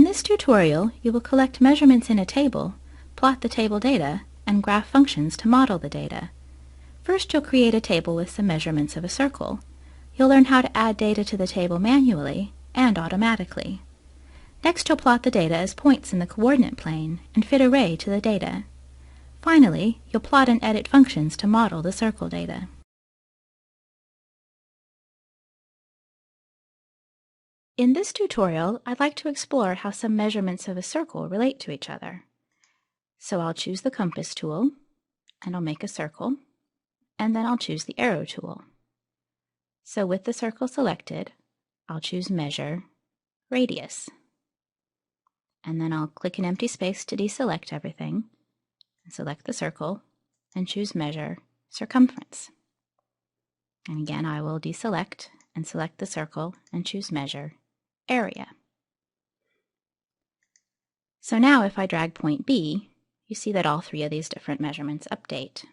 this tutorial, you will collect measurements in a table, plot the table data, and graph functions to model the data. First, you'll create a table with some measurements of a circle. You'll learn how to add data to the table manually and automatically. Next, you'll plot the data as points in the coordinate plane and fit array to the data. Finally, you'll plot and edit functions to model the circle data. In this tutorial, I'd like to explore how some measurements of a circle relate to each other. So I'll choose the compass tool, and I'll make a circle, and then I'll choose the arrow tool. So with the circle selected, I'll choose Measure, Radius. And then I'll click an empty space to deselect everything, and select the circle, and choose Measure, Circumference. And again, I will deselect and select the circle and choose Measure, Area. So now if I drag point B, you see that all three of these different measurements update.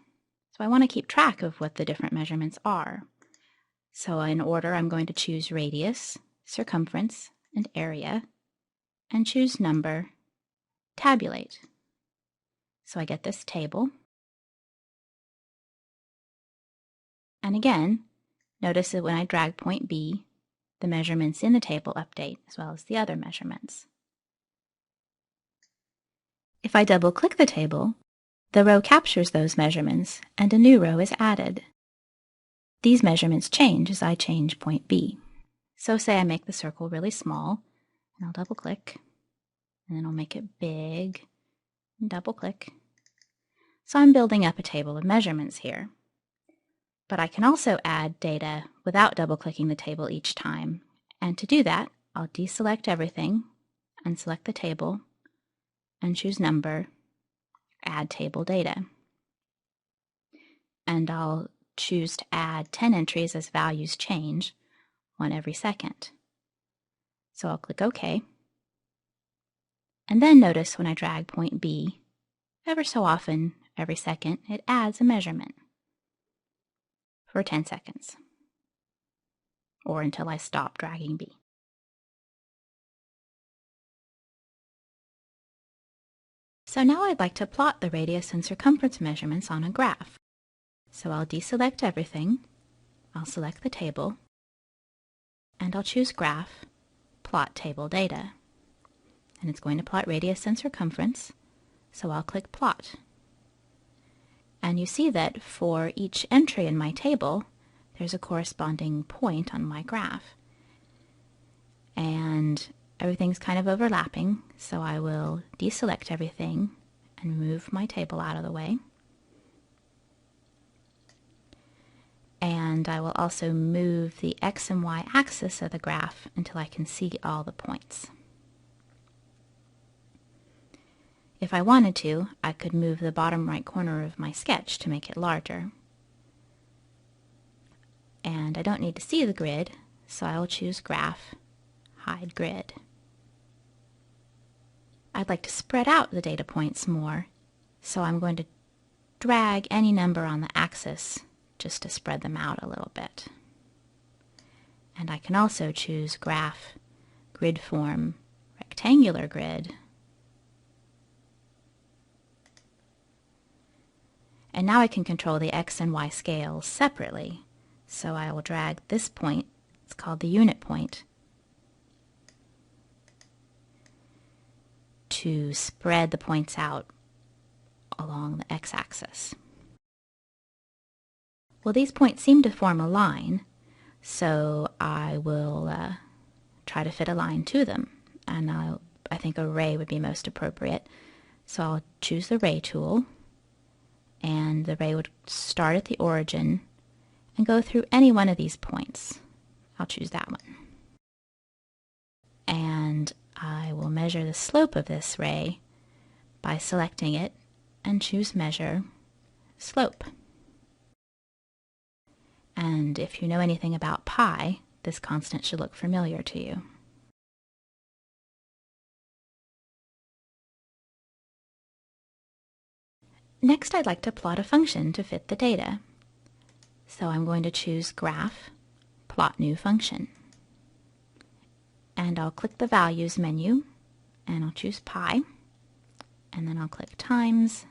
So I want to keep track of what the different measurements are. So in order, I'm going to choose Radius, Circumference, and Area, and choose Number, Tabulate. So I get this table. And again, notice that when I drag point B, the measurements in the table update as well as the other measurements. If I double-click the table, the row captures those measurements and a new row is added. These measurements change as I change point B. So say I make the circle really small, and I'll double-click, and then I'll make it big, and double-click. So I'm building up a table of measurements here. But I can also add data without double-clicking the table each time. And to do that, I'll deselect everything, and select the table, and choose Number, Add Table Data. And I'll choose to add 10 entries as values change, one every second. So I'll click OK. And then notice when I drag point B, ever so often, every second, it adds a measurement for 10 seconds, or until I stop dragging B. So now I'd like to plot the radius and circumference measurements on a graph. So I'll deselect everything, I'll select the table, and I'll choose Graph, Plot Table Data. And it's going to plot radius and circumference, so I'll click Plot. And you see that for each entry in my table, there's a corresponding point on my graph. And everything's kind of overlapping, so I will deselect everything and move my table out of the way. And I will also move the X and Y axis of the graph until I can see all the points. If I wanted to, I could move the bottom right corner of my sketch to make it larger. And I don't need to see the grid, so I'll choose Graph, Hide Grid. I'd like to spread out the data points more, so I'm going to drag any number on the axis just to spread them out a little bit. And I can also choose Graph, Grid Form, Rectangular Grid. And now I can control the X and Y scales separately. So I will drag this point, it's called the unit point, to spread the points out along the x-axis. Well, these points seem to form a line, so I will try to fit a line to them. And I think a ray would be most appropriate. So I'll choose the ray tool, and the ray would start at the origin and go through any one of these points. I'll choose that one. And I will measure the slope of this ray by selecting it and choose Measure, Slope. And if you know anything about pi, this constant should look familiar to you. Next, I'd like to plot a function to fit the data. So I'm going to choose Graph, Plot New Function. And I'll click the Values menu and I'll choose pi, and then I'll click times,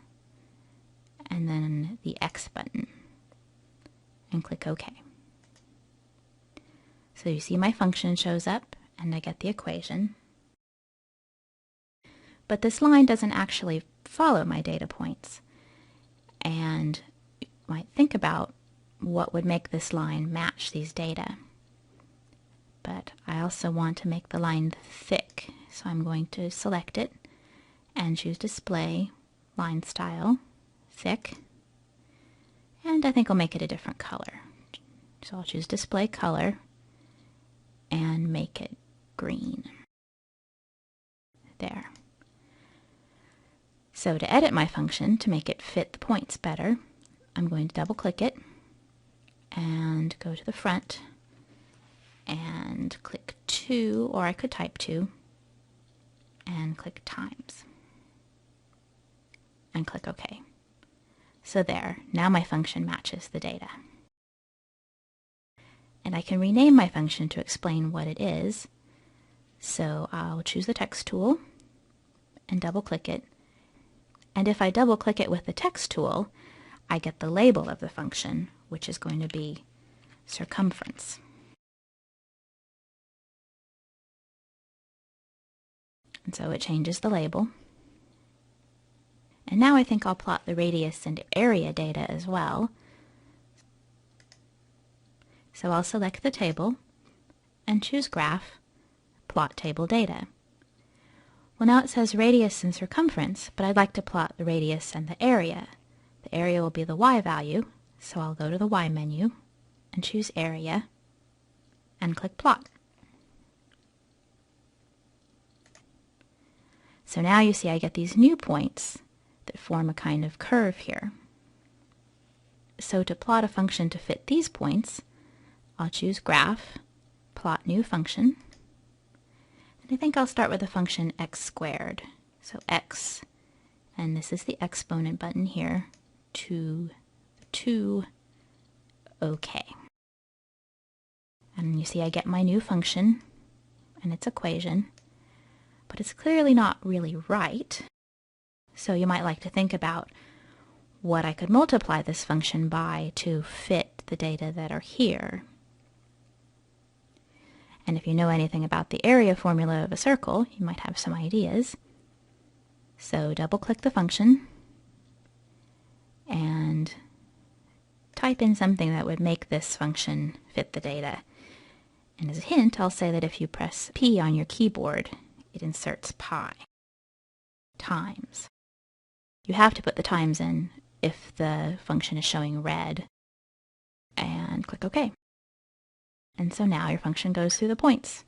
and then the X button, and click OK. So you see my function shows up, and I get the equation. But this line doesn't actually follow my data points. And you might think about what would make this line match these data. But I also want to make the line thick, so I'm going to select it and choose Display, Line Style, Thick, and I think I'll make it a different color. So I'll choose Display Color and make it green. There. So to edit my function, to make it fit the points better, I'm going to double click it and go to the front and click 2, or I could type 2, and click times, and click OK. So there, now my function matches the data. And I can rename my function to explain what it is. So I'll choose the text tool and double click it. And if I double click it with the text tool, I get the label of the function, which is going to be circumference. And so it changes the label. And now I think I'll plot the radius and area data as well. So I'll select the table and choose Graph, Plot Table Data. Well, now it says radius and circumference, but I'd like to plot the radius and the area. The area will be the Y value, so I'll go to the Y menu and choose Area and click Plot. So now you see I get these new points that form a kind of curve here. So to plot a function to fit these points, I'll choose Graph, Plot New Function, and I think I'll start with the function x squared. So x, and this is the exponent button here, to 2, OK. And you see I get my new function and its equation, but it's clearly not really right. So you might like to think about what I could multiply this function by to fit the data that are here. And if you know anything about the area formula of a circle, you might have some ideas. So double-click the function and type in something that would make this function fit the data. And as a hint, I'll say that if you press P on your keyboard, it inserts pi, times. You have to put the times in if the function is showing red, and click OK. And so now your function goes through the points.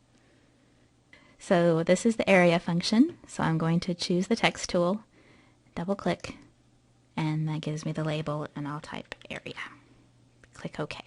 So this is the area function, so I'm going to choose the text tool, double click, and that gives me the label, and I'll type area. Click OK.